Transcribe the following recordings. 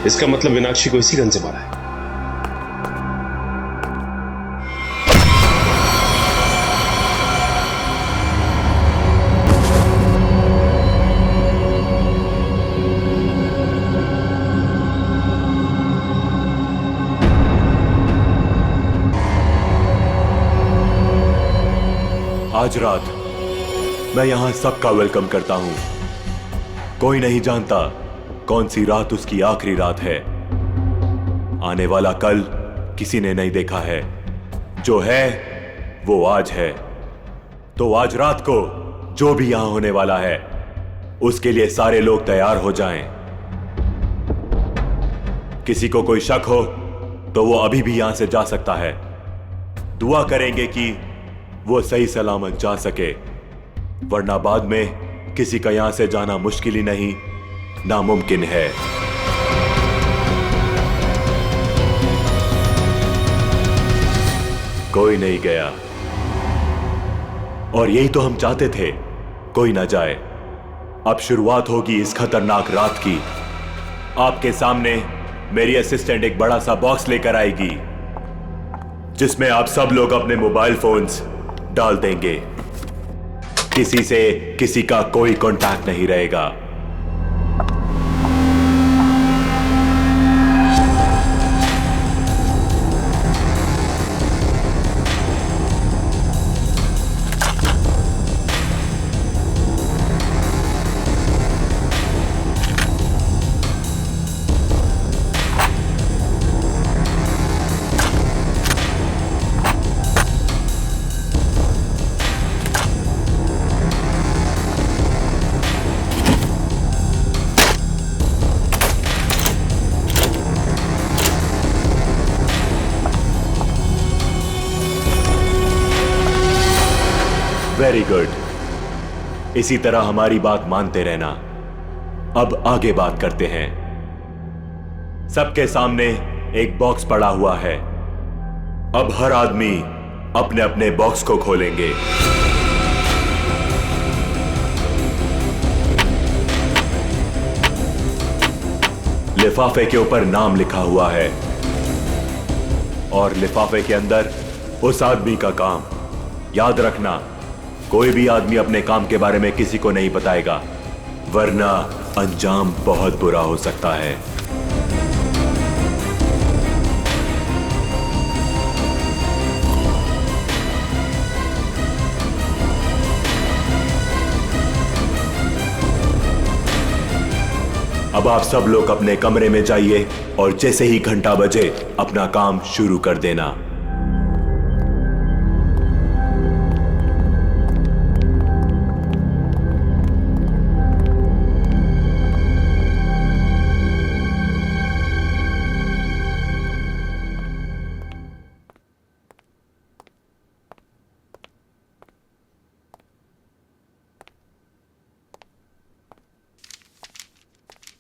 इसका मतलब मीनाक्षी को इसी गन से मारा है। आज रात मैं यहां सबका वेलकम करता हूं। कोई नहीं जानता कौन सी रात उसकी आखिरी रात है। आने वाला कल किसी ने नहीं देखा है। जो है वो आज है। तो आज रात को जो भी यहां होने वाला है उसके लिए सारे लोग तैयार हो जाएं। किसी को कोई शक हो तो वो अभी भी यहां से जा सकता है। दुआ करेंगे कि वो सही सलामत जा सके, वरना बाद में किसी का यहां से जाना मुश्किल ही नहीं, नामुमकिन है। कोई नहीं गया और यही तो हम चाहते थे, कोई ना जाए। अब शुरुआत होगी इस खतरनाक रात की। आपके सामने मेरी असिस्टेंट एक बड़ा सा बॉक्स लेकर आएगी जिसमें आप सब लोग अपने मोबाइल फोन्स डाल देंगे। किसी से किसी का कोई कांटेक्ट नहीं रहेगा। Very good. इसी तरह हमारी बात मानते रहना। अब आगे बात करते हैं। सबके सामने एक बॉक्स पड़ा हुआ है। अब हर आदमी अपने अपने बॉक्स को खोलेंगे। लिफाफे के ऊपर नाम लिखा हुआ है और लिफाफे के अंदर उस आदमी का काम। याद रखना, कोई भी आदमी अपने काम के बारे में किसी को नहीं बताएगा, वरना अंजाम बहुत बुरा हो सकता है। अब आप सब लोग अपने कमरे में जाइए और जैसे ही घंटा बजे अपना काम शुरू कर देना।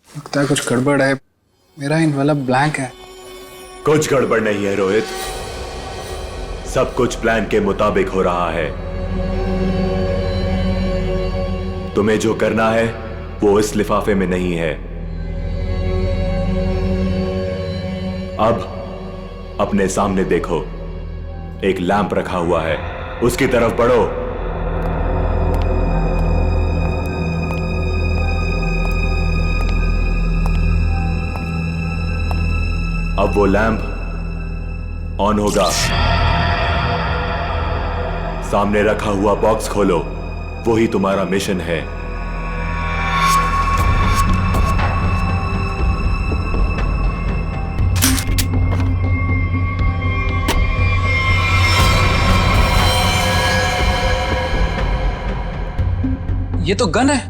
लगता है कुछ गड़बड़ है। मेरा इनवेलप ब्लैंक है। कुछ गड़बड़ नहीं है रोहित, सब कुछ प्लान के मुताबिक हो रहा है। तुम्हें जो करना है वो इस लिफाफे में नहीं है। अब अपने सामने देखो, एक लैंप रखा हुआ है, उसकी तरफ बढ़ो। अब वो लैंप ऑन होगा। सामने रखा हुआ बॉक्स खोलो, वही तुम्हारा मिशन है। ये तो गन है।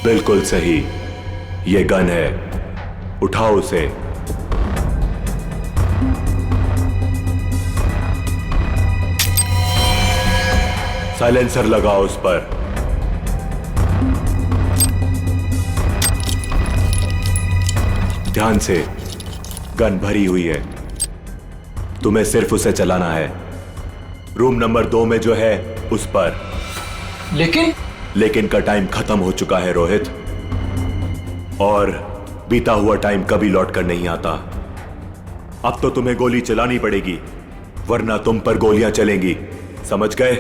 बिल्कुल सही, ये गन है। उठाओ उसे। साइलेंसर लगाओ उस पर। ध्यान से, गन भरी हुई है, तुम्हें सिर्फ उसे चलाना है। रूम नंबर 2 में जो है उस पर। लेकिन का टाइम खत्म हो चुका है रोहित, और बीता हुआ टाइम कभी लौट कर नहीं आता। अब तो तुम्हें गोली चलानी पड़ेगी, वरना तुम पर गोलियां चलेंगी, समझ गए?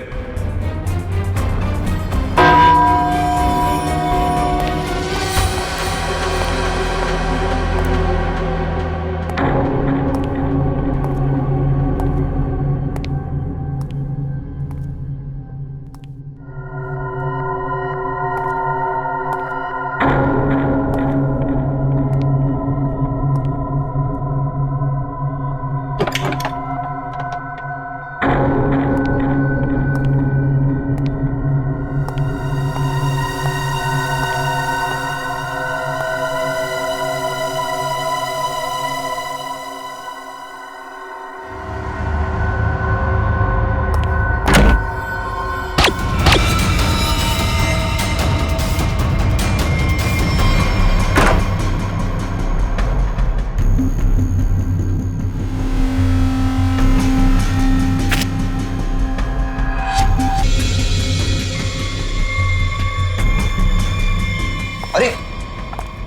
अरे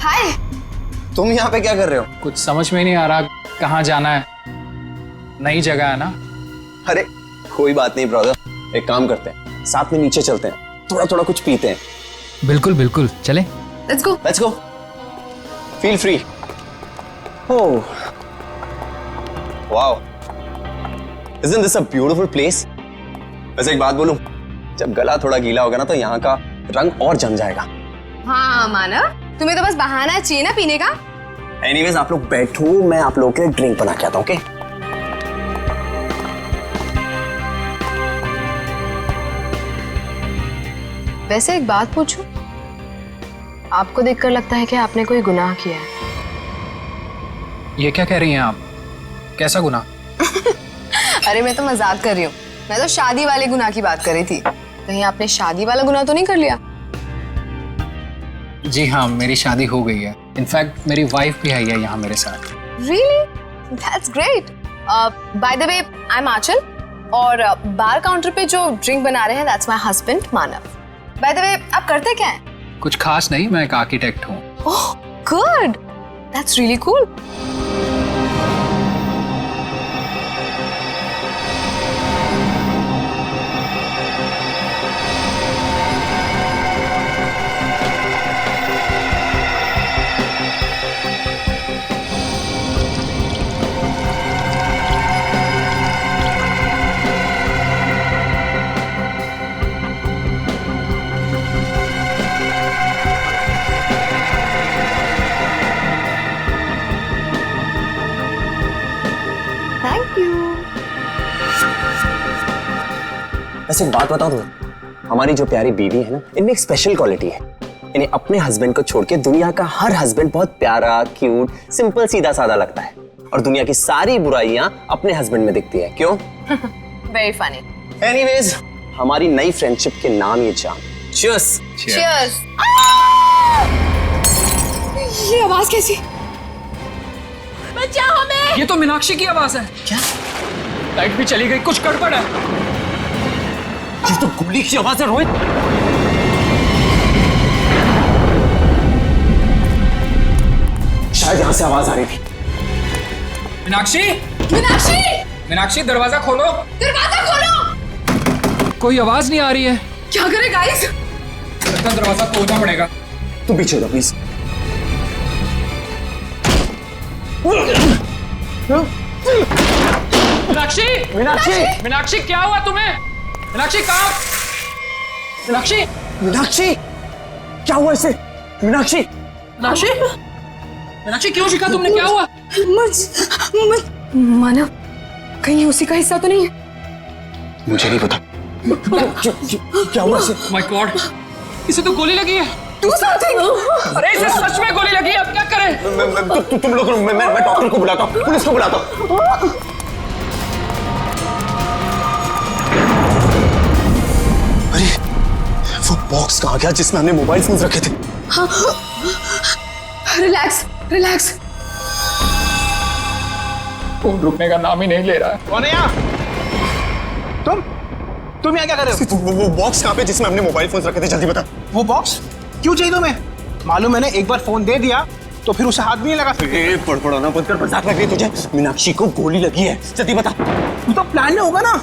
हाय। तुम यहाँ पे क्या कर रहे हो? कुछ समझ में नहीं आ रहा कहाँ जाना है। नई जगह है ना। अरे कोई बात नहीं ब्रदर, एक काम करते हैं, साथ में नीचे चलते हैं, थोड़ा थोड़ा कुछ पीते हैं। बिल्कुल बिल्कुल, चले। Let's go. Let's go, feel free. Oh wow, isn't this a beautiful place? वैसे एक बात बोलूं, जब गला थोड़ा गीला होगा ना तो यहाँ का रंग और जम जाएगा। हाँ मानव, तुम्हें तो बस बहाना चाहिए ना पीने का। एनीवेज आप लोग बैठो, मैं आप लोगों के लिए ड्रिंक बना के आता हूँ। ओके? वैसे एक बात पूछूं, आपको देखकर लगता है कि आपने कोई गुनाह किया है। ये क्या कह रही हैं आप? कैसा गुनाह? अरे मैं तो मजाक कर रही हूँ, मैं तो शादी वाले गुनाह की बात कर रही थी। कहीं आपने शादी वाला गुनाह तो नहीं कर लिया? जी हाँ, मेरी शादी हो गई है। इनफैक्ट मेरी वाइफ भी आई है यहाँ मेरे साथ। Really? That's great. By the way, I'm आंचल और बार काउंटर पे जो ड्रिंक बना रहे हैं that's my husband Manav. By the way, आप करते क्या हैं? कुछ खास नहीं, मैं एक आर्किटेक्ट हूँ। Oh, good. That's really cool. Thank you. वैसे एक बात बताऊं तुम्हें, हमारी जो प्यारी बीवी है ना, इनमें एक स्पेशल क्वालिटी है। इन्हें अपने हस्बैंड को छोड़ के दुनिया का हर हस्बैंड बहुत प्यारा, क्यूट, सिंपल, सीधा साधा लगता है और दुनिया की सारी बुराइयां अपने हस्बैंड में दिखती है। क्यों? Very funny. एनीवेज, हमारी नई फ्रेंडशिप के नाम ये जाम। Cheers. Cheers. ये आवाज कैसी? बचाओ हमें! ये तो मीनाक्षी की आवाज है। क्या? लाइट भी चली गई, कुछ गड़बड़ है। ये तो गोली की आवाज है रोहित। शायद यहां से आवाज आ रही थी। मीनाक्षी! मीनाक्षी! मीनाक्षी, दरवाजा खोलो। दरवाजा खोलो! कोई आवाज नहीं आ रही है। क्या करे गाइस? लगता है दरवाजा तोड़ना पड़ेगा। तुम पीछे हो प्लीज। मीनाक्षी! मीनाक्षी! मीनाक्षी, क्या हुआ तुम्हें? मीनाक्षी कहाँ? मीनाक्षी! मीनाक्षी! क्या हुआ इसे? मीनाक्षी! मीनाक्षी! मीनाक्षी, क्यों शिका तुमने? क्या हुआ? मानव, कहीं उसी का हिस्सा तो नहीं है? मुझे नहीं पता। क्या हुआ इसे? माय गॉड, इसे तो गोली लगी है। Do something! अरे इसे सच में गोली लगी है, अब क्या करें? तुम लोग, मैं डॉक्टर को बुलाता हूँ, पुलिस को बुलाता हूँ। अरे वो बॉक्स कहाँ गया जिसमें हमने मोबाइल फोन रखे थे? Relax, relax. फोन रुकने का नाम ही नहीं ले रहा है। कौन है यहाँ? तुम यहाँ क्या कर रहे हो? वो बॉक्स कहाँ पे जिसमें हमने मोबाइल फोन रखे थे? जल्दी बता। वो बॉक्स क्यों चाहिए तुम्हें? मालूम मैंने एक बार फोन दे दिया तो फिर उसे हाथ भी नहीं लगा सकते। पड़पड़ाना बंद कर, मजाक लग रही तुझे? मीनाक्षी को गोली लगी है, जल्दी बता। तू तो प्लान में होगा ना।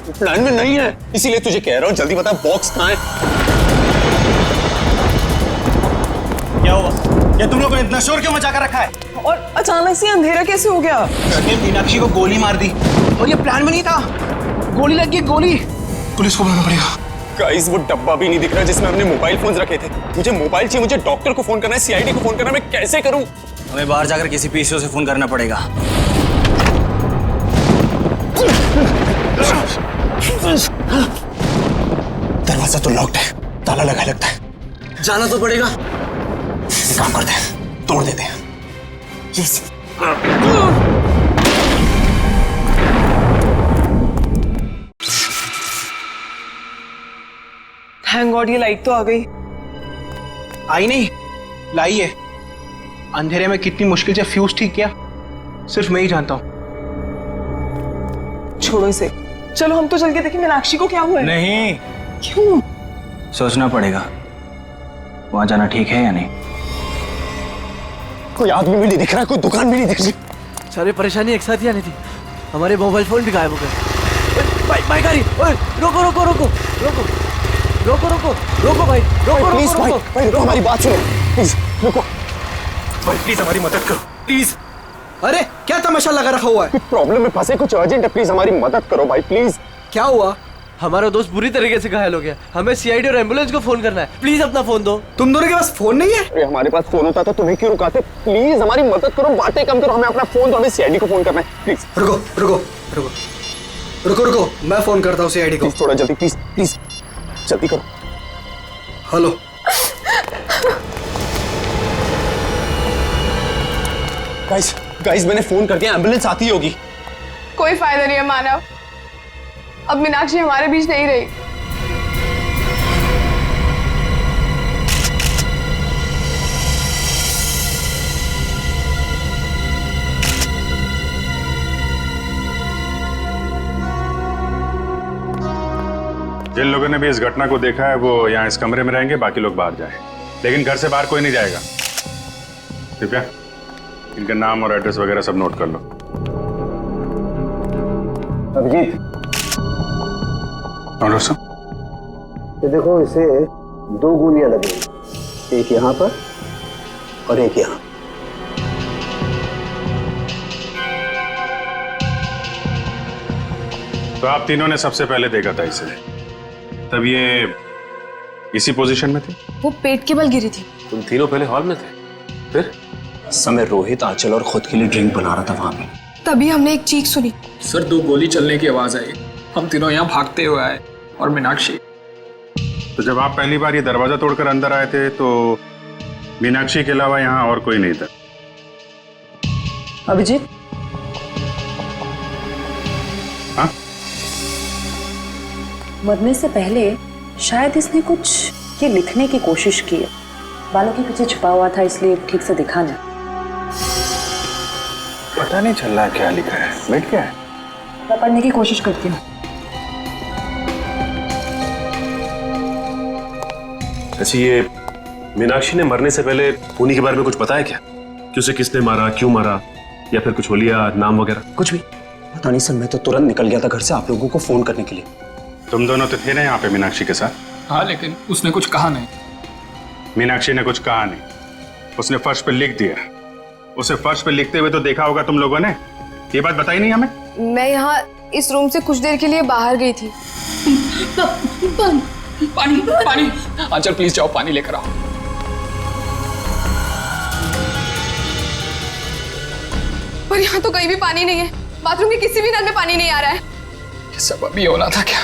प्लान में नहीं है, इसीलिए तुझे कह रहा हूँ, जल्दी बता बॉक्स कहाँ है? क्या हुआ? क्या तुम लोगों ने इतना शोर क्यों मचा कर रखा है? और अचानक से अंधेरा कैसे हो गया? मीनाक्षी को गोली मार दी और ये प्लान में नहीं था। गोली लग गई, गोली। पुलिस को बुलाना पड़ेगा। गाइस, वो डब्बा भी नहीं दिख रहा जिसमें हमने मोबाइल फोन्स रखे थे। मुझे मोबाइल चाहिए, मुझे डॉक्टर को फोन करना है, सीआईडी को फोन करना है, मैं कैसे करूं? हमें बाहर जाकर किसी पीसीओ से फोन करना पड़ेगा। दरवाजा तो लॉक्ड है, ताला लगा लगता है। जाना तो पड़ेगा। एक काम करते हैं, तोड़ देते हैं। यस। थैंक गॉड ये लाइट तो आ गई। आई नहीं, लाई है। अंधेरे में कितनी मुश्किल से फ्यूज ठीक किया, सिर्फ मैं ही जानता हूँ। छोड़ो इसे, चलो हम तो चल के देखें मीनाक्षी को क्या हुआ है। नहीं, क्यों? सोचना पड़ेगा वहां जाना ठीक है या नहीं। कोई आदमी भी नहीं दिख रहा, कोई दुकान भी नहीं दिख रही। सारी परेशानी एक साथ ही आनी थी। हमारे मोबाइल फोन भी गायब हो गए। बाइक आ रही, ओए रोको रोको रोको रोको रोको रोको रोको भाई, रोको प्लीज रोको भाई, रोको। भाई रुको, हमारी बात सुनो प्लीज, रुको। भाई प्लीज हमारी मदद करो, प्लीज। अरे क्या तमाशा लगा रखा हुआ है? कुछ प्रॉब्लम में फंसे, कुछ अर्जेंट है, प्लीज हमारी मदद करो भाई, प्लीज। क्या हुआ? हमारा दोस्त बुरी तरीके से घायल हो गया, हमें सीआईडी और एम्बुलेंस को फोन करना है। प्लीज अपना फोन दो। तुम दोनों के पास फोन नहीं है? अरे हमारे पास फोन होता तो तुम्हें क्यों रुकाते? प्लीज हमारी मदद करो, बातें कम करो, हमें अपना फोन दो, हमें सीआईडी को फोन करना है, प्लीज। रुको रुको रुको रुको रुको, मैं फोन करता हूँ सीआईडी को। प्लीज थोड़ा जल्दी, प्लीज प्लीज जल्दी करो। हेलो, गाइस गाइस, मैंने फोन कर दिया, एम्बुलेंस आती होगी। कोई फायदा नहीं है मानव, अब मीनाक्षी हमारे बीच नहीं रही। जिन लोगों ने भी इस घटना को देखा है वो यहाँ इस कमरे में रहेंगे, बाकी लोग बाहर जाएं। लेकिन घर से बाहर कोई नहीं जाएगा। कृपया इनका नाम और एड्रेस वगैरह सब नोट कर लो। अभिजीत, और सब ये देखो, इसे 2 गोलियां लगी, एक यहाँ पर और एक यहाँ। तो आप तीनों ने सबसे पहले देखा था इसे, तब ये इसी पोजीशन में थी? वो पेट के बल गिरी थी। तुम तीनों पहले हॉल में थे, फिर? समय रोहित, आंचल और खुद के लिए ड्रिंक बना रहा था वहां पे। तभी हमने एक चीख सुनी। सर 2 गोली चलने की आवाज आई, हम तीनों यहाँ भागते हुए आए और मीनाक्षी। तो जब आप पहली बार ये दरवाजा तोड़कर अंदर आए थे तो मीनाक्षी के अलावा यहाँ और कोई नहीं था? अभिजीत, हाँ? मरने से पहले शायद इसने कुछ ये लिखने की कोशिश की है। बालों के पीछे छुपा हुआ था, इसलिए ठीक से दिखा नहीं। पता नहीं चल रहा क्या लिखा है। बैठ क्या है? मैं पढ़ने की कोशिश करती हूँ। अच्छा, ये मीनाक्षी ने मरने से पहले खूनी के बारे में कुछ बताया क्या? कि उसे किसने मारा, क्यों मारा, या फिर कुछ होलिया, नाम वगैरह? कुछ भी पता नहीं सर, मैं तो तुरंत निकल गया था घर से आप लोगों को फोन करने के लिए। तुम दोनों तो थे ना यहाँ पे मीनाक्षी के साथ? हाँ, लेकिन उसने कुछ कहा नहीं। मीनाक्षी ने कुछ कहा नहीं, उसने फर्श पे लिख दिया। उसे फर्श पे लिखते हुए तो देखा होगा तुम लोगों ने, ये बात बताई नहीं हमें? मैं यहाँ इस रूम से कुछ देर के लिए बाहर गई थी। पानी पानी, आंचल प्लीज जाओ पानी लेकर आओ। पर यहाँ तो कहीं भी पानी नहीं है, बाथरूम के किसी भी नल में पानी नहीं आ रहा है। ये सब अभी होना था क्या?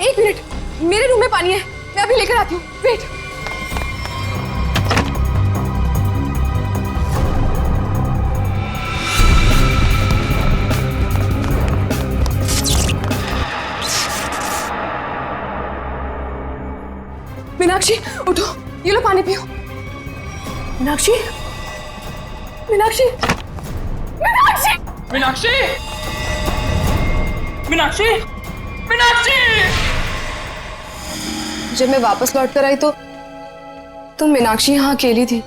एक मिनट, मेरे रूम में पानी है, मैं अभी लेकर आती हूँ। वेट। मीनाक्षी उठो, ये लो पानी पियो। मीनाक्षी, मीनाक्षी, मीनाक्षी, मीनाक्षी, मीनाक्षी, मीनाक्षी। जब मैं वापस लौट कर आई तो तो मीनाक्षी यहाँ अकेली थी,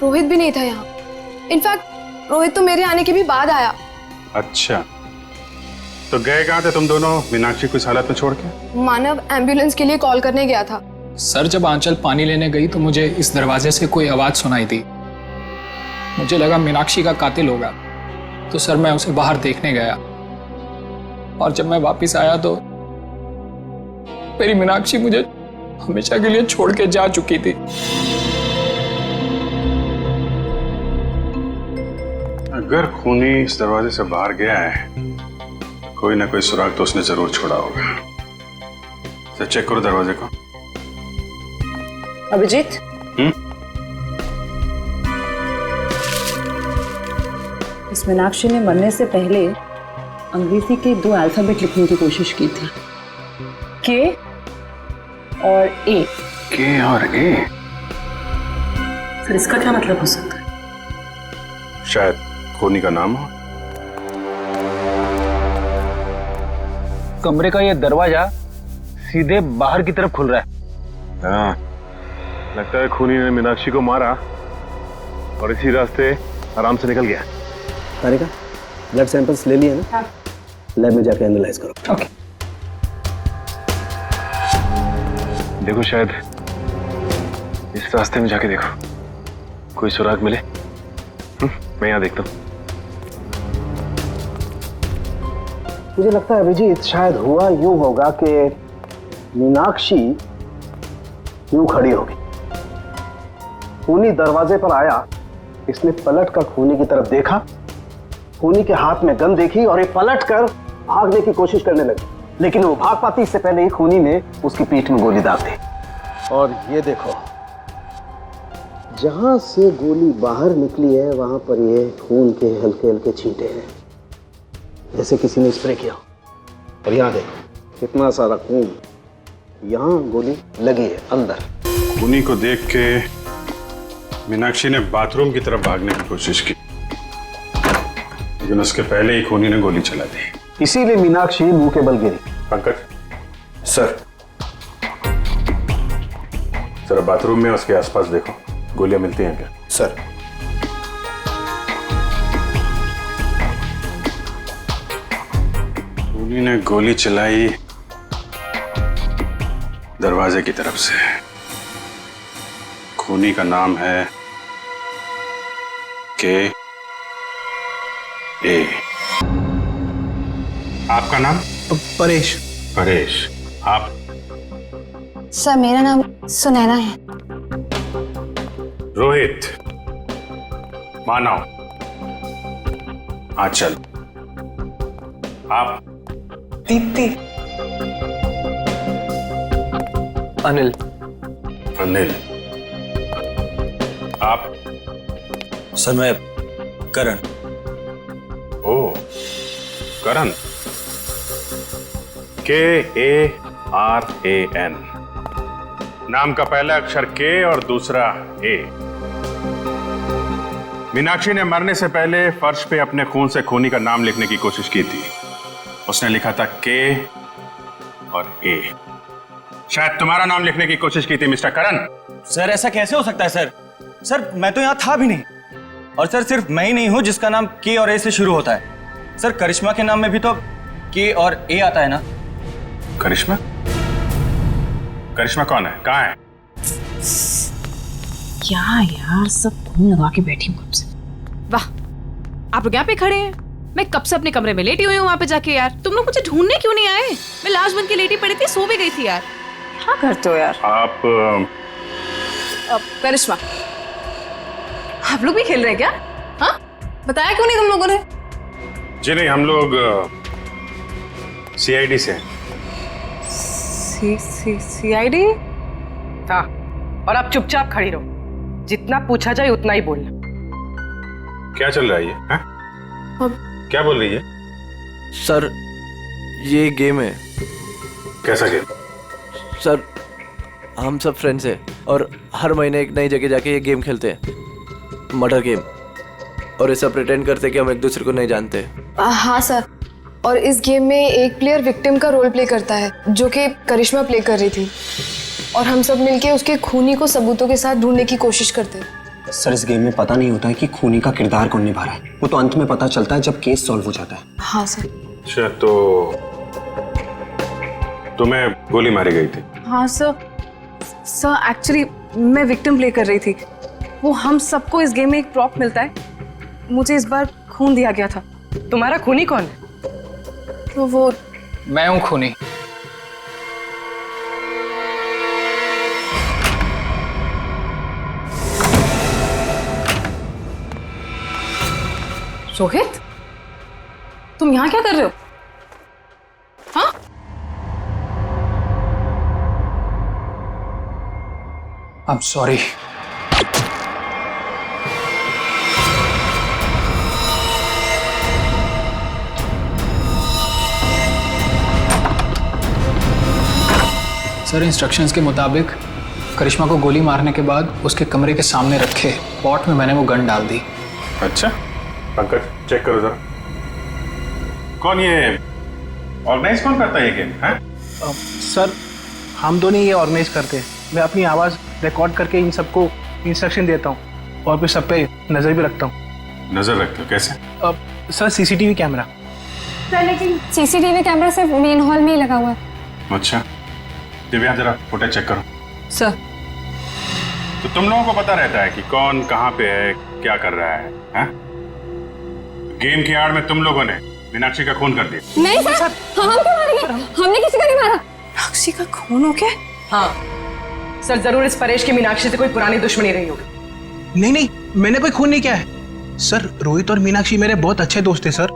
रोहित भी नहीं था यहाँ। इनफैक्ट रोहित तो मेरे आने के भी बाद आया। अच्छा, तो गए कहाँ थे तुम दोनों मीनाक्षी को इस हालत में छोड़ के? मानव एम्बुलेंस के लिए कॉल करने गया था। सर जब आंचल पानी लेने गई तो मुझे इस दरवाजे से कोई आवाज सुनाई दी। मुझे लगा मीनाक्षी का कातिल होगा, तो सर मैं उसे बाहर देखने गया, और जब मैं वापस आया तो मेरी मीनाक्षी मुझे हमेशा के लिए छोड़ के जा चुकी थी। अगर खूनी इस दरवाजे से बाहर गया है, कोई ना कोई सुराग तो उसने जरूर छोड़ा होगा। तो चेक करो दरवाजे को। अभिजीत, इस मीनाक्षी ने मरने से पहले अंग्रेजी के 2 अल्फाबेट लिखने की कोशिश की थी, के और ए। के और ए? सर इसका क्या मतलब हो सकता है? शायद खूनी का नाम हो। कमरे का ये दरवाजा सीधे बाहर की तरफ खुल रहा है। हाँ, लगता है खूनी ने मीनाक्षी को मारा और इसी रास्ते आराम से निकल गया। तारिका, ब्लड सैंपल्स ले लिए ना? हाँ। लैब में जाके एनालाइज करो। ओके। देखो, शायद इस रास्ते में जाके देखो, कोई सुराग मिले। मैं यहाँ देखता हूँ। मुझे लगता है अभिजीत, शायद हुआ यूं होगा कि मीनाक्षी यूं खड़ी होगी, खूनी दरवाजे पर आया, इसने पलट कर खूनी की तरफ देखा, खूनी के हाथ में गन देखी और ये पलट कर भागने की कोशिश करने लगी, लेकिन वो भाग पाती इससे पहले ही खूनी ने उसकी पीठ में गोली दाग दी। और ये देखो, जहां से गोली बाहर निकली है वहां पर ये खून के हल्के हल्के छींटे हैं, जैसे किसी ने स्प्रे किया। और यहाँ देखो कितना सारा खून, यहाँ गोली लगी है अंदर। खूनी को देख के मीनाक्षी ने बाथरूम की तरफ भागने की कोशिश की, लेकिन उसके पहले ही खूनी ने गोली चला दी। इसीलिए मीनाक्षी मुंह के बल गिरी। पंकज सर, जरा बाथरूम में उसके आसपास देखो, गोलियां मिलती हैं क्या? सर। खूनी ने गोली चलाई दरवाजे की तरफ से। खूनी का नाम है के ए। आपका नाम? परेश। परेश। आप? सर मेरा नाम सुनैना है। रोहित। मानव। आंचल। आप? दीप्ति। अनिल। अनिल। आप? सर मैं करण। ओ, करण। KARAN। नाम का पहला अक्षर के और दूसरा ए। मीनाक्षी ने मरने से पहले फर्श पे अपने खून से खूनी का नाम लिखने की कोशिश की थी। उसने लिखा था के और ए। शायद तुम्हारा नाम लिखने की कोशिश की थी मिस्टर करण। सर ऐसा कैसे हो सकता है सर? सर मैं तो यहाँ था भी नहीं, और सर सिर्फ मैं ही नहीं हूँ जिसका नाम के और ए से शुरू होता है। सर करिश्मा के नाम में भी तो के और ए आता है ना? करिश्मा? करिश्मा कौन है? कहाँ है? क्या यार, सब खून लगा के बैठी हूँ कब से। वाह, आप लोग यहाँ पे खड़े हैं, मैं कब से अपने कमरे में लेटी हुई हूँ वहाँ पे जाके। यार तुम लोग मुझे ढूंढने क्यों नहीं आए? मैं लाश बन के लेटी पड़ी थी, सो भी गई थी यार। क्या करते हो यार आप? करिश्मा, आप लोग भी खेल रहे हैं क्या? हाँ, बताया क्यों नहीं तुम लोगों ने? जी नहीं, हम लोग CID से। CID? हाँ, और आप चुपचाप खड़ी रहो, जितना पूछा जाए उतना ही बोलना। क्या चल रहा है ये? क्या बोल रही है? सर ये गेम है। कैसा गेम? सर हम सब फ्रेंड्स हैं और हर महीने एक नई जगह जाके ये गेम खेलते हैं, मर्डर गेम, और ऐसा प्रिटेंड करते हैं कि हम एक दूसरे को नहीं जानते। हाँ सर, और इस गेम में एक प्लेयर विक्टिम का रोल प्ले करता है, जो कि करिश्मा प्ले कर रही थी। और हम सब मिलके उसके खूनी को सबूतों के साथ ढूंढने की कोशिश करते हैं। सर इस गेम में पता नहीं होता है कि खूनी का किरदार कौन निभा रहा है, वो तो अंत में पता चलता है जब केस सॉल्व हो जाता है। हाँ सर। अच्छा, तो तुम्हें गोली मारी गई थी? हाँ सर। सर एक्चुअली मैं विक्टिम प्ले कर रही थी। वो हम सबको इस गेम में एक प्रॉप मिलता है, मुझे इस बार खून दिया गया था। तुम्हारा खूनी कौन है? तो वो मैं हूं खूनी। रोहित, तुम यहाँ क्या कर रहे हो? हाँ? I'm sorry. सर इंस्ट्रक्शंस के मुताबिक करिश्मा को गोली मारने के बाद उसके कमरे के सामने रखे पॉट में मैंने वो गन डाल दी। अच्छा, पंकज चेक करो जरा। कौन ये ऑर्गेनाइज कौन करता है ये गेम? सर हम दोनों ये ऑर्गेनाइज करते हैं। मैं अपनी आवाज़ रिकॉर्ड करके इन सबको इंस्ट्रक्शन देता हूँ और फिर सब पे नज़र भी रखता हूँ। नजर रखते हो? कैसे? Sir CCTV camera. सर लेकिन सीसीटीवी कैमरा सिर्फ मेन हॉल में ही लगा हुआ है। अच्छा, दिव्या जरा फुटेज चेक करो। सर तो तुम लोगों को पता रहता है कि कौन कहाँ पे है, क्या कर रहा है, हाँ? गेम की आड़ में तुम लोगों ने मीनाक्षी का खून कर दिया। नहीं सर, हम क्यों मारेंगे? हमने किसी को नहीं मारा। मीनाक्षी का खून हो गया? हाँ सर, जरूर इस परेश की मीनाक्षी से कोई पुरानी दुश्मनी रही होगी। नहीं नहीं, मैंने कोई खून नहीं किया है सर। रोहित और मीनाक्षी मेरे बहुत अच्छे दोस्त हैं सर,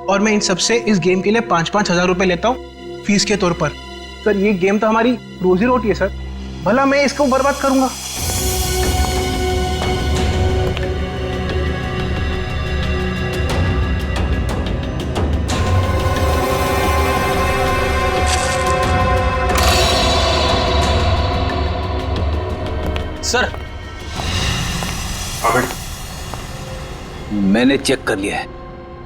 और मैं इन सबसे इस गेम के लिए 5-5 हजार रुपए लेता हूँ फीस के तौर पर। सर ये गेम तो हमारी रोजी रोटी है सर, भला मैं इसको बर्बाद करूंगा? सर मैंने चेक कर लिया है,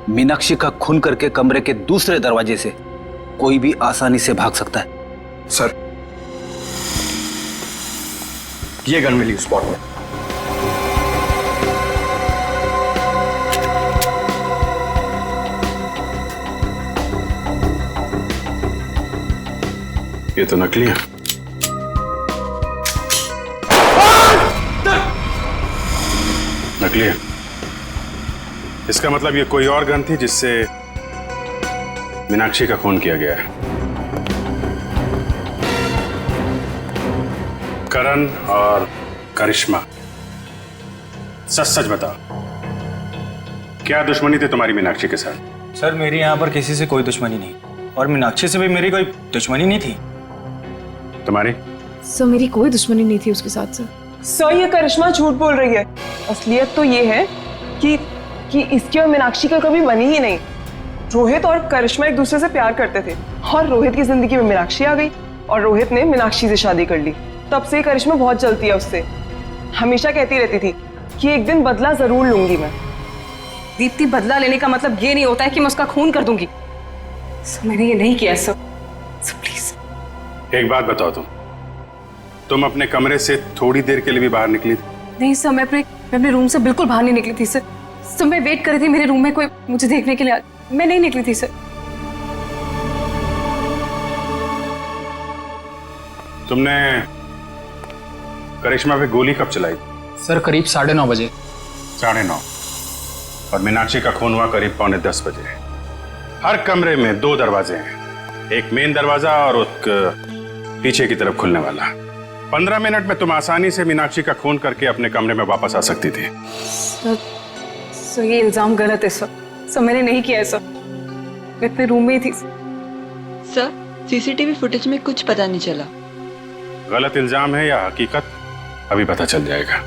मीनाक्षी का खून करके कमरे के दूसरे दरवाजे से कोई भी आसानी से भाग सकता है। सर ये गन मिली स्पॉट में। ये तो नकली है। नकली है, इसका मतलब ये कोई और गन थी जिससे मीनाक्षी का खून किया गया है। करण और करिश्मा, सच सच बताओ, क्या दुश्मनी थी तुम्हारी मीनाक्षी के साथ? सर मेरी यहाँ पर किसी से कोई दुश्मनी नहीं, और मीनाक्षी से भी मेरी कोई दुश्मनी नहीं थी। तुम्हारी? सर मेरी कोई दुश्मनी नहीं थी उसके साथ। सर ये करिश्मा झूठ बोल रही है। असलियत तो ये है कि इसकी और मीनाक्षी का कभी बनी ही नहीं। रोहित और करिश्मा एक दूसरे से प्यार करते थे और रोहित की जिंदगी में मीनाक्षी आ गई और रोहित ने मीनाक्षी से शादी कर ली। तब से करिश्मा बहुत जलती है उससे, हमेशा कहती रहती थी कि एक दिन बदला जरूर लूंगी मैं। दीप्ति, बदला लेने का मतलब ये नहीं होता है कि मैं उसका खून कर दूंगी। सर मैंने ये नहीं किया सर, प्लीज। एक बात बताओ, तुम अपने कमरे से थोड़ी देर के लिए भी बाहर निकली थी? नहीं सर, मैं अपने रूम से बिल्कुल बाहर नहीं निकली थी सर। मैं वेट कर रही थी मेरे रूम में कोई मुझे देखने के लिए, मैं नहीं निकली थी सर। तुमने करिश्मा पे गोली कब चलाई? सर करीब 9:30 बजे। 9:30, और मीनाक्षी का खून हुआ करीब 9:45 बजे। हर कमरे में 2 दरवाजे हैं, एक मेन दरवाजा और एक पीछे की तरफ खुलने वाला। 15 मिनट में तुम आसानी से मीनाक्षी का खून करके अपने कमरे में वापस आ सकती थी। सर ये इल्जाम गलत है सर। मैंने नहीं किया है सर, मैं अपने रूम में ही थी। सर सीसीटीवी फुटेज में कुछ पता नहीं चला। गलत इल्जाम है या हकीकत, अभी पता चल जाएगा।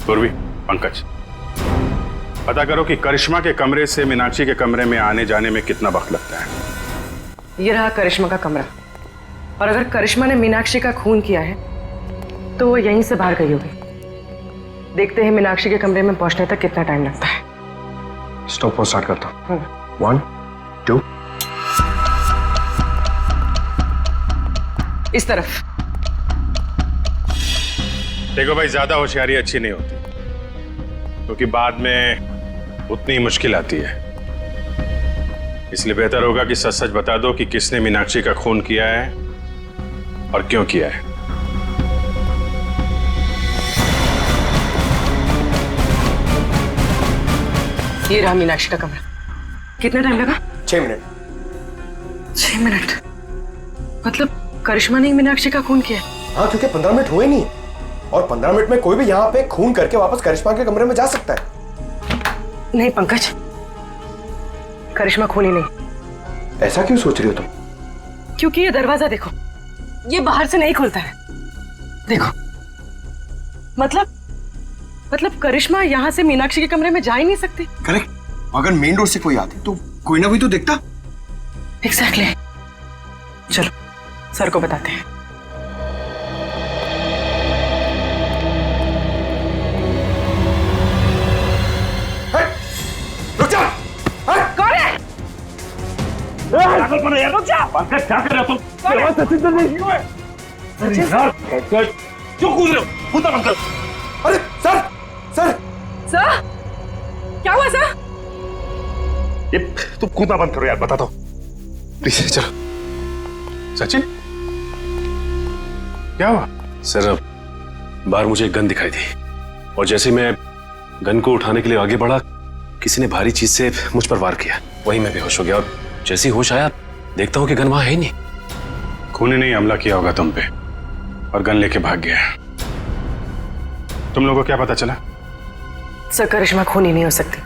पूर्वी, पंकज, पता करो कि करिश्मा के कमरे से मीनाक्षी के कमरे में आने जाने में कितना वक्त लगता है। ये रहा करिश्मा का कमरा, और अगर करिश्मा ने मीनाक्षी का खून किया है तो वो यहीं से बाहर गई होगी। देखते हैं मीनाक्षी के कमरे में पहुंचने तक कितना टाइम लगता है। स्टॉप स्टार्ट करता हूँ। 1, 2। इस तरफ। देखो भाई, ज्यादा होशियारी अच्छी नहीं होती, क्योंकि बाद में उतनी ही मुश्किल आती है। इसलिए बेहतर होगा कि सच सच बता दो कि किसने मीनाक्षी का खून किया है और क्यों किया है। ये रहा मीनाक्षी का कमरा। कितना टाइम लगा? 6 मिनट। 6 मिनट? मतलब करिश्मा ने मीनाक्षी का खून किया? हाँ, क्योंकि 15 मिनट हुए नहीं, और 15 मिनट में कोई भी यहाँ पे खून करके वापस करिश्मा के कमरे में जा सकता है। नहीं पंकज, करिश्मा खूनी नहीं। ऐसा क्यों सोच रही हो तुम? क्योंकि ये दरवाजा देखो, ये बाहर से नहीं खुलता है। देखो, मतलब करिश्मा यहाँ से मीनाक्षी के कमरे में जा ही नहीं सकती। करेक्ट। अगर मेन डोर से कोई आती तो कोई ना कोई तो दिखता। एग्जैक्टली। चलो सर को बताते हैं। रुक जा। कौन है? रुक जा। पंकज, क्या कर रहे हो तुम? सचिन सर नहीं हुए। क्यों कूद रहे हो? कूदा बंद करो। अरे सर, सर क्या हुआ सर? ये तुम कूदा बंद करो यार, बता दो प्लीज। चलो। सचिन, क्या हुआ? सर, बाहर मुझे एक गन दिखाई दी, और जैसे मैं गन को उठाने के लिए आगे बढ़ा, किसी ने भारी चीज से मुझ पर वार किया। वहीं मैं बेहोश हो गया, और जैसे ही होश आया देखता हूं कि गन वहां है ही नहीं। खूनी ने हमला किया होगा तुम पे और गन लेके भाग गया। तुम लोगों को क्या पता चला? सर, करिश्मा खूनी नहीं हो सकती,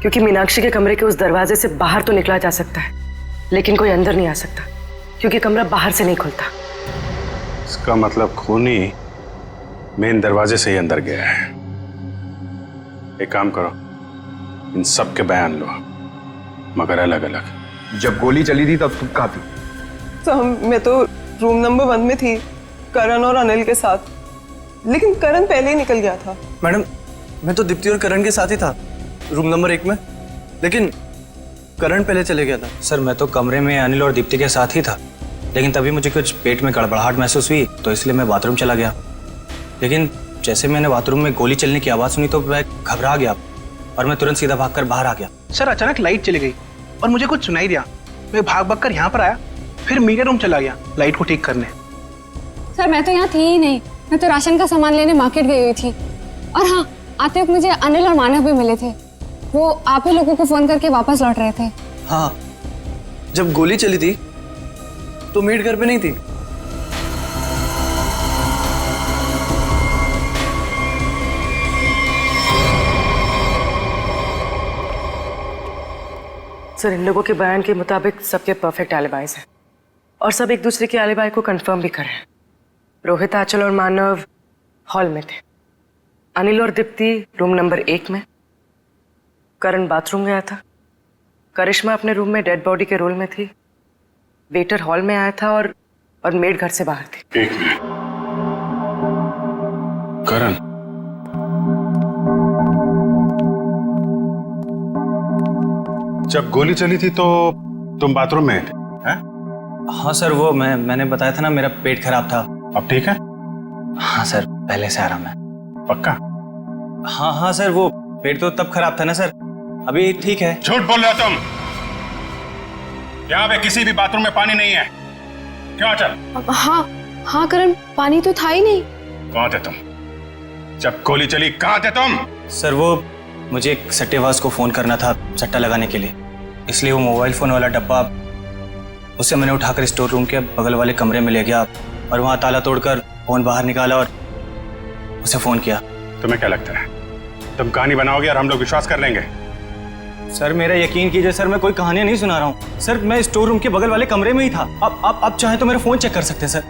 क्योंकि मीनाक्षी के कमरे के उस दरवाजे से बाहर तो निकला जा सकता है, लेकिन कोई अंदर नहीं आ सकता, क्योंकि कमरा बाहर से नहीं खुलता। इसका मतलब खूनी मेन दरवाजे से ही अंदर गया है। एक काम करो, इन सब के बयान लो, मगर अलग अलग। जब गोली चली थी तब तुम कहाँ थी? तो मैं तो रूम नंबर 1 में थी, करण और अनिल के साथ, लेकिन करण पहले ही निकल गया था। मैडम, मैं तो दीप्ति और करण के साथ ही था रूम नंबर 1 में, लेकिन करण पहले चले गया था। सर, मैं तो कमरे में अनिल और दीप्ति के साथ ही था, लेकिन तभी मुझे कुछ पेट में गड़बड़ाहट महसूस हुई, तो इसलिए मैं बाथरूम चला गया। लेकिन जैसे मैंने बाथरूम में गोली चलने की आवाज़ सुनी तो मैं घबरा गया और मैं तुरंत सीधा भागकर बाहर आ गया। सर, अचानक लाइट चली गई और मुझे कुछ सुनाई दिया। मैं भाग कर यहाँ पर आया, फिर मीडिया रूम चला गया लाइट को ठीक करने। सर, मैं तो यहाँ थी ही नहीं, मैं तो राशन का सामान लेने मार्केट गई हुई थी। और हाँ, आते वक्त मुझे अनिल और मानव भी मिले थे, वो आप ही लोगों को फोन करके वापस लौट रहे थे। हाँ, जब गोली चली थी तो मेड घर पे नहीं थी। सर, इन लोगों के बयान के मुताबिक सबके परफेक्ट एलिबाइज हैं, और सब एक दूसरे के एलिबाई को कंफर्म भी कर रहे हैं। रोहित, आंचल और मानव हॉल में थे, अनिल और दीप्ति रूम नंबर 1 में, करण बाथरूम गया था, करिश्मा अपने रूम में डेड बॉडी के रोल में थी, वेटर हॉल में आया था, और मेड घर से बाहर थी। एक मिनट, करण, जब गोली चली थी तो तुम बाथरूम में थे? हैं? हाँ सर, वो मैंने बताया था ना, मेरा पेट खराब था। अब ठीक है? हाँ सर, पहले से आराम है। पक्का? हाँ सर, वो पेट तो तब खराब था ना सर, अभी ठीक है। झूठ बोल रहे हो तुम। यहाँ पे किसी भी बाथरूम में पानी नहीं है। क्यों आंचल? हाँ करण, पानी तो था ही नहीं। कहाँ थे तुम जब गोली चली? कहाँ थे तुम? सर, वो मुझे एक सट्टेबाज को फोन करना था सट्टा लगाने के लिए, इसलिए वो मोबाइल फोन वाला डब्बा उसे मैंने उठाकर स्टोर रूम के बगल वाले कमरे में ले गया और वहां ताला तोड़कर फोन बाहर निकाला और उसे फोन किया। तुम्हें क्या लगता है तुम कहानी बनाओगे और हम लोग विश्वास कर लेंगे? सर, मेरा यकीन कीजिए सर, मैं कोई कहानियां नहीं सुना रहा हूँ सर, मैं स्टोर रूम के बगल वाले कमरे में ही था। आप चाहें तो मेरा फोन चेक कर सकते हैं सर।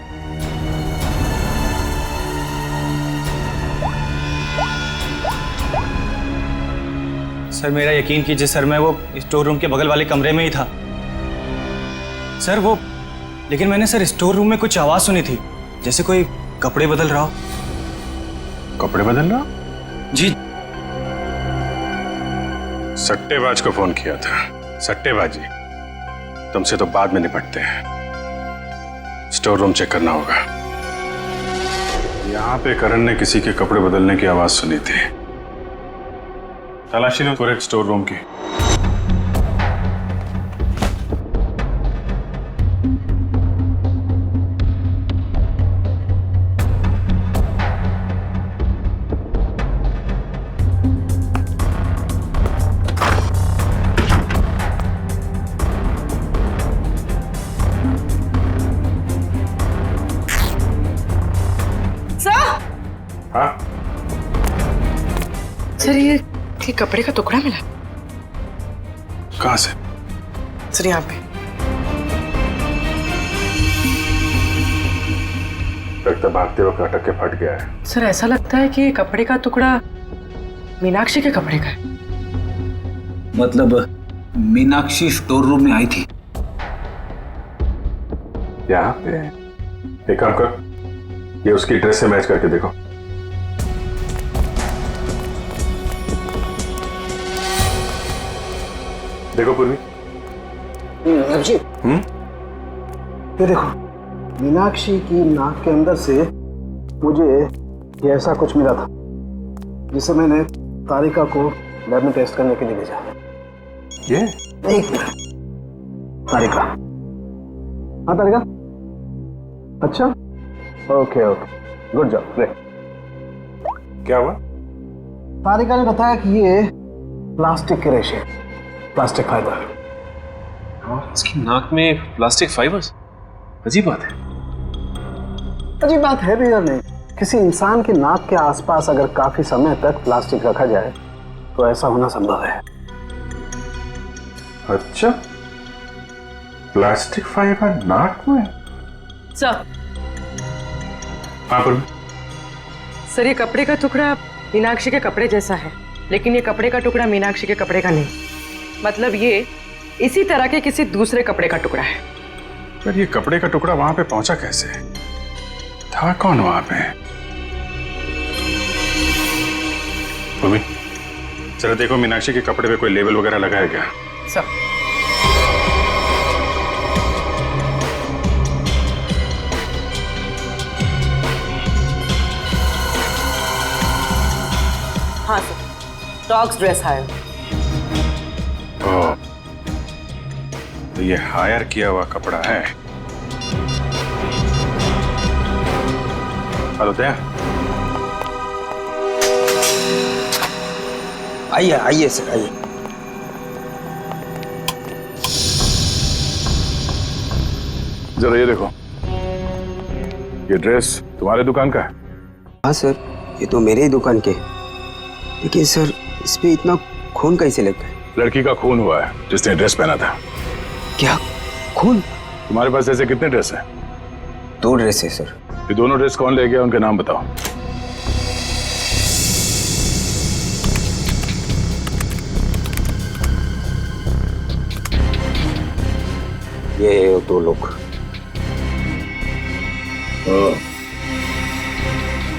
सर, मेरा यकीन कीजिए सर, मैं वो स्टोर रूम के बगल वाले कमरे में ही था सर। वो लेकिन मैंने सर स्टोर रूम में कुछ आवाज सुनी थी, जैसे कोई कपड़े बदल रहा हो। कपड़े बदल रहा? जी। सट्टेबाज को फोन किया था। सट्टेबाजी तुमसे तो बाद में निपटते हैं। स्टोर रूम चेक करना होगा। यहाँ पे करण ने किसी के कपड़े बदलने की आवाज सुनी थी। तलाशी लो पूरे स्टोर रूम की। हाँ? सर ये कपड़े का टुकड़ा मिला। कहाँ से? सर यहाँ पे। लगता भागते वक्त अटक के फट गया है। सर ऐसा लगता है कि ये कपड़े का टुकड़ा मीनाक्षी के कपड़े का है। मतलब मीनाक्षी स्टोर रूम में आई थी? यहाँ पे एक काम कर, ये उसकी ड्रेस से मैच करके देखो। देखो पूर्वी। अभिजीत, ये देखो, मीनाक्षी की नाक के अंदर से मुझे ये ऐसा कुछ मिला था जिसे मैंने तारिका को लैब में टेस्ट करने के लिए भेजा। ये? एक मिनट। तारिका। हाँ तारिका। अच्छा, okay okay, good job, great. क्या हुआ? तारिका ने बताया कि ये प्लास्टिक के रेशे, प्लास्टिक फाइबर। और इसकी नाक में प्लास्टिक फाइबर्स? अजीब बात है। अजीब बात है भी या नहीं? किसी इंसान की नाक के आसपास अगर काफी समय तक प्लास्टिक रखा जाए तो ऐसा होना संभव है। अच्छा, प्लास्टिक फाइबर नाक में? सर। हाँ पूर्वी। सर ये कपड़े का टुकड़ा मीनाक्षी के कपड़े जैसा है, लेकिन ये कपड़े का टुकड़ा मीनाक्षी के कपड़े का नहीं। मतलब ये इसी तरह के किसी दूसरे कपड़े का टुकड़ा है। पर ये कपड़े का टुकड़ा वहां पे पहुंचा कैसे? था कौन वहां पे? पूर्वी, चलो देखो मीनाक्षी के कपड़े पे कोई लेबल वगैरह लगा है क्या? सर। हाँ सर, डॉग्स ड्रेस हायर। ओह, तो ये हायर किया हुआ कपड़ा है। हेलो दया। आइए आइए सर, आइए। जरा ये देखो, ये ड्रेस तुम्हारे दुकान का है? हाँ सर, ये तो मेरे ही दुकान के। लेकिन सर इस पे इतना खून कैसे लग गया? लड़की का खून हुआ है जिसने ड्रेस पहना था। क्या खून? तुम्हारे पास ऐसे कितने ड्रेस हैं? 2 ड्रेस है सर। ये दोनों ड्रेस कौन ले गया, उनके नाम बताओ। ये 2 लोग।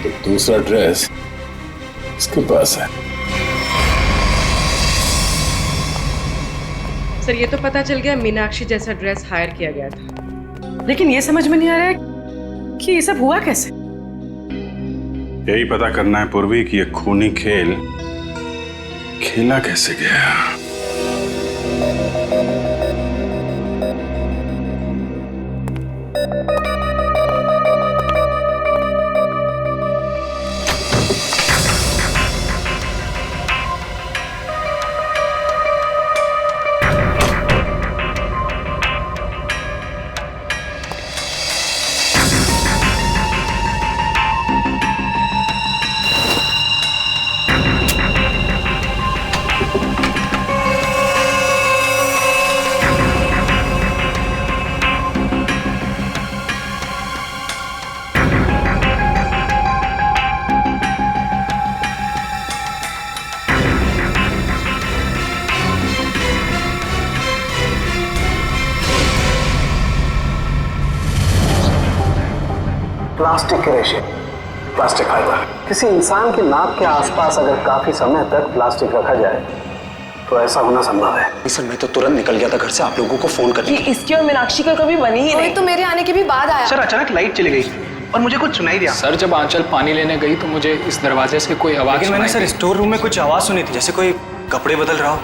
तो दूसरा ड्रेस इसके पास है। सर ये तो पता चल गया मीनाक्षी जैसा ड्रेस हायर किया गया था, लेकिन ये समझ में नहीं आ रहा है कि ये सब हुआ कैसे। यही पता करना है पूर्वी कि ये खूनी खेल खेला कैसे गया। प्लास्टिक के रेशे, प्लास्टिक फाइबर। किसी इंसान की नाक के आसपास अगर काफी समय तक प्लास्टिक रखा जाए तो ऐसा होना संभव है। सर मैं तो तुरंत निकल गया था घर से आप लोगों को फोन करके। इसकी और मीनाक्षी का कभी बनी ही नहीं। तो मेरे आने के भी बाद आया। सर अचानक लाइट चली गई और मुझे कुछ सुनाई दिया। सर जब आंचल पानी लेने गई तो मुझे इस दरवाजे से कोई आवाज लेकिन मैंने सर स्टोर रूम में कुछ आवाज सुनी थी, जैसे कोई कपड़े बदल रहा हो।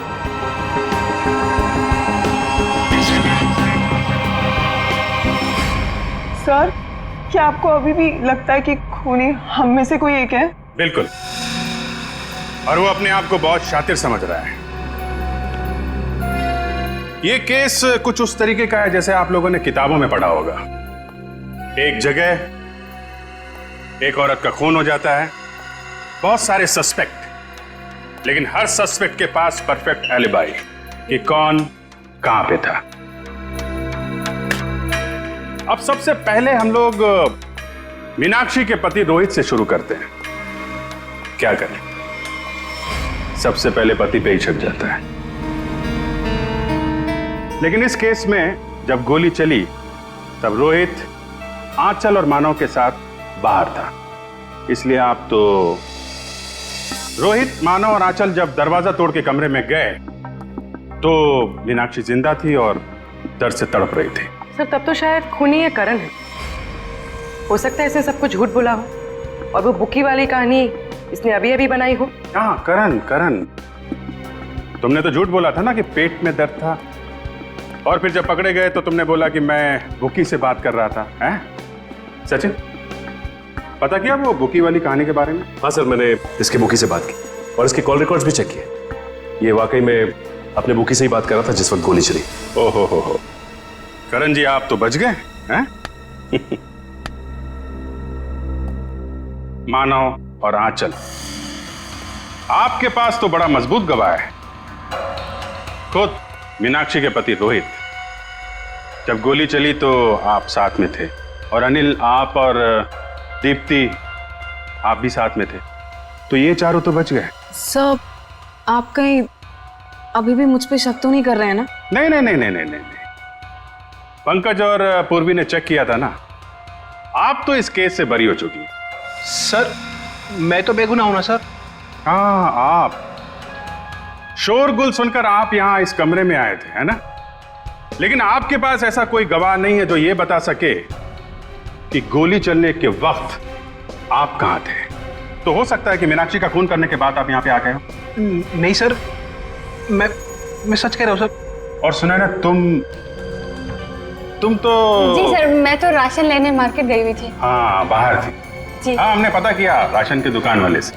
सर क्या आपको अभी भी लगता है कि खूनी हम में से कोई एक है? बिल्कुल, और वो अपने आप को बहुत शातिर समझ रहा है। ये केस कुछ उस तरीके का है जैसे आप लोगों ने किताबों में पढ़ा होगा। एक जगह एक औरत का खून हो जाता है, बहुत सारे सस्पेक्ट, लेकिन हर सस्पेक्ट के पास परफेक्ट एलिबाई कि कौन कहां पे था। अब सबसे पहले हम लोग मीनाक्षी के पति रोहित से शुरू करते हैं। क्या करें, सबसे पहले पति पे ही छक जाता है। लेकिन इस केस में जब गोली चली तब रोहित आंचल और मानव के साथ बाहर था, इसलिए आप तो रोहित, मानव और आंचल जब दरवाजा तोड़ के कमरे में गए तो मीनाक्षी जिंदा थी और दर्द से तड़प रही थी। सर तब तो शायद खूनी है करण है। हो सकता है इसे सब कुछ झूठ बोला हो और वो बुकी वाली कहानी इसने अभी अभी बनाई हो। हाँ करण, तुमने तो झूठ बोला था ना कि पेट में दर्द था, और फिर जब पकड़े गए तो तुमने बोला कि मैं बुकी से बात कर रहा था। हैं सचिन, पता किया वो बुकी वाली कहानी के बारे में? हाँ सर, मैंने इसके बुकी से बात की और इसके कॉल रिकॉर्ड्स भी चेक किए। ये वाकई में अपने बुकी से ही बात कर रहा था जिस वक्त गोली चली। ओहो हो, करण जी आप तो बच गए हैं। मानव और आंचल, आपके पास तो बड़ा मजबूत गवाह है। खुद मीनाक्षी के पति रोहित, जब गोली चली तो आप साथ में थे, और अनिल, आप और दीप्ति आप भी साथ में थे, तो ये चारों तो बच गए। सब आप कहीं अभी भी मुझ पे शक तो नहीं कर रहे हैं ना? नहीं, पंकज और पूर्वी ने चेक किया था ना, आप तो इस केस से बरी हो चुकी हैं। सर मैं तो बेगुनाह हूं ना सर। हाँ, आप शोरगुल सुनकर आप यहां इस कमरे में आए थे, है ना? लेकिन आपके पास ऐसा कोई गवाह नहीं है जो ये बता सके कि गोली चलने के वक्त आप कहां थे। तो हो सकता है कि मीनाक्षी का खून करने के बाद आप यहां पे आ गए हो। नहीं सर, मैं सच कह रहा हूं सर। और सुना ना, तुम तो जी सर, मैं तो राशन लेने मार्केट गई हुई थी। हाँ, बाहर थी जी। हाँ, हमने पता किया राशन की दुकान वाले से।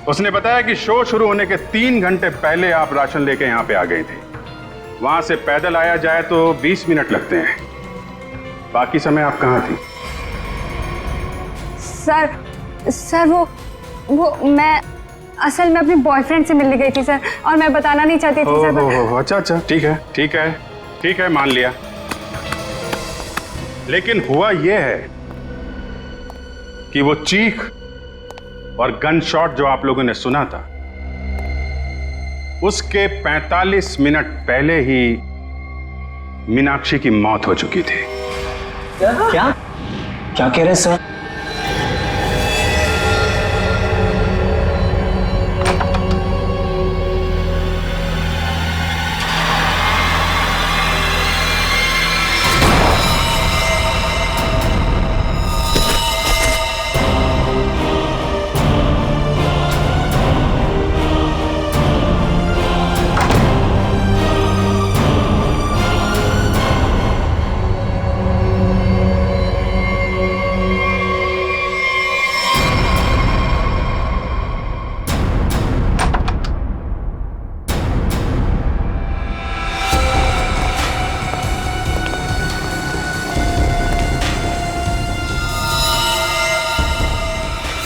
उसने बताया कि शो शुरू होने के 3 घंटे पहले आप राशन लेके यहाँ पे आ गए थे। वहां से पैदल आया जाए तो 20 मिनट लगते हैं। बाकी समय आप कहाँ थी? सर वो मैं असल में अपने बॉयफ्रेंड से मिलने गई थी सर, और मैं बताना नहीं चाहती थी सर। अच्छा, ठीक है, मान लिया। लेकिन हुआ यह है कि वो चीख और गन शॉट जो आप लोगों ने सुना था, उसके 45 मिनट पहले ही मीनाक्षी की मौत हो चुकी थी। क्या कह रहे हैं सर?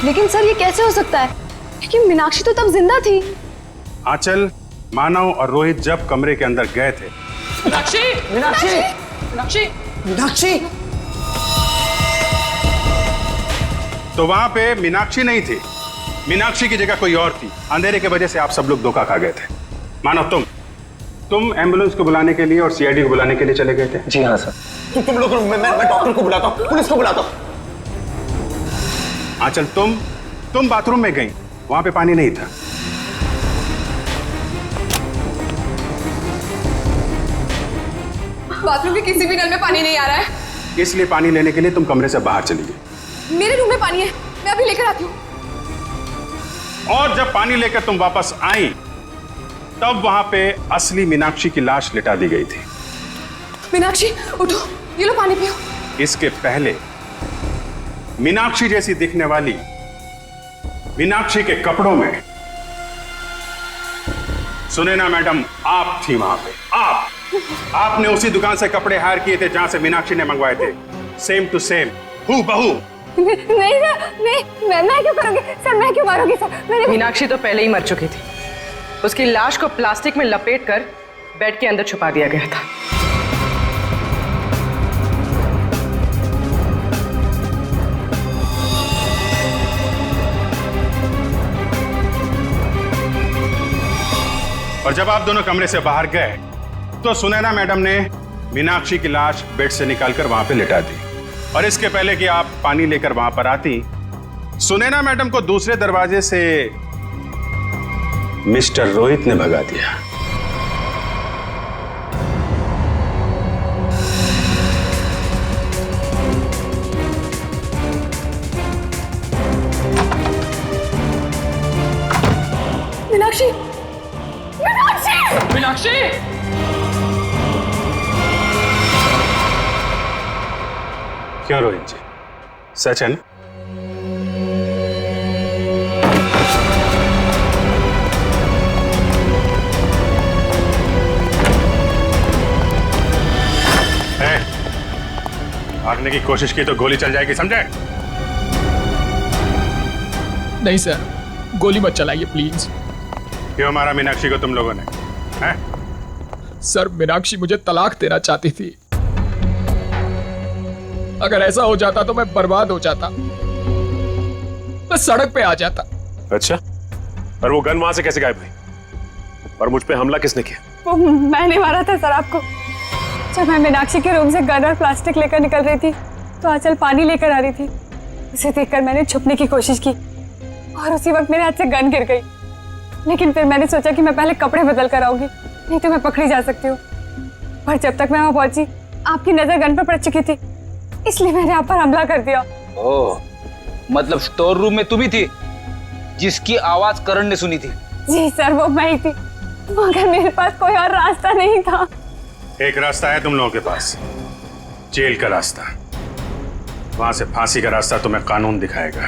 लेकिन सर ये कैसे हो सकता है, क्योंकि मीनाक्षी तो तब जिंदा थी। आंचल, मानव और रोहित जब कमरे के अंदर गए थे, मीनाक्षी तो वहां पे मीनाक्षी नहीं थी। मीनाक्षी की जगह कोई और थी। अंधेरे की वजह से आप सब लोग धोखा खा गए थे। मानव, तुम एम्बुलेंस को बुलाने के लिए और सीआईडी को बुलाने के लिए चले गए थे। जी हाँ सर। तुम लोग, मैं डॉक्टर को बुलाता हूँ, पुलिस को बुलाता हूँ। आंचल, तुम बाथरूम में गई, वहां पे पानी नहीं था। बाथरूम के किसी भी नल में पानी नहीं आ रहा है। इसलिए पानी लेने के लिए तुम कमरे से बाहर चली गई। मेरे रूम में पानी है, मैं अभी लेकर आती हूँ। और जब पानी लेकर तुम वापस आई तब वहां पे असली मीनाक्षी की लाश लिटा दी गई थी। मीनाक्षी उठो, ये लो पानी पियो। इसके पहले मीनाक्षी जैसी दिखने वाली मीनाक्षी के कपड़ों में सुनैना मैडम आप थी वहां पे। आपने उसी दुकान से कपड़े हायर किए थे जहां से मीनाक्षी ने मंगवाए थे। सेम टू सेम, हूबहू। नहीं सर, नहीं, मैं क्यों करूंगी सर, मैं क्यों मारूंगी सर? मीनाक्षी तो पहले ही मर चुकी थी। उसकी लाश को प्लास्टिक में लपेटकर बेड के अंदर छुपा दिया गया था। और जब आप दोनों कमरे से बाहर गए तो सुनैना मैडम ने मीनाक्षी की लाश बेड से निकालकर वहां पे लिटा दी। और इसके पहले कि आप पानी लेकर वहां पर आती, सुनैना मैडम को दूसरे दरवाजे से मिस्टर रोहित ने भगा दिया। मीनाक्षी, मीनाक्षी, मीनाक्षी! क्यों रोहित जी, सच है ना? भागने की कोशिश की तो गोली चल जाएगी, समझे? नहीं सर, गोली मत चलाइए प्लीज। क्यों मारा मीनाक्षी को तुम लोगों ने? हैं? सर, मीनाक्षी मुझे तलाक देना चाहती थी। अगर ऐसा हो जाता तो मैं बर्बाद हो जाता, मैं सड़क पे आ जाता। अच्छा, और वो गन वहां से कैसे गायब हुई? और मुझ पे हमला किसने किया? वो मैंने मारा था सर आपको। जब मैं मीनाक्षी के रूम से गन और प्लास्टिक लेकर निकल रही थी तो आंचल पानी लेकर आ रही थी। उसे देखकर मैंने छुपने की कोशिश की और उसी वक्त मेरे हाथ से गन गिर गई। लेकिन फिर मैंने सोचा कि मैं पहले कपड़े बदल कर आऊंगी, नहीं तो मैं पकड़ी जा सकती हूँ। पर जब तक मैं वहां पहुंची आपकी नजर गन पर पड़ चुकी थी, इसलिए मैंने आप पर हमला कर दिया। ओह, मतलब स्टोर रूम में तुम ही थी जिसकी आवाज करण ने सुनी थी? जी सर, वो मैं ही थी, मगर मेरे पास कोई और रास्ता नहीं था। एक रास्ता है तुम लोगों के पास, जेल का रास्ता। वहां से फांसी का रास्ता तुम्हें कानून दिखाएगा।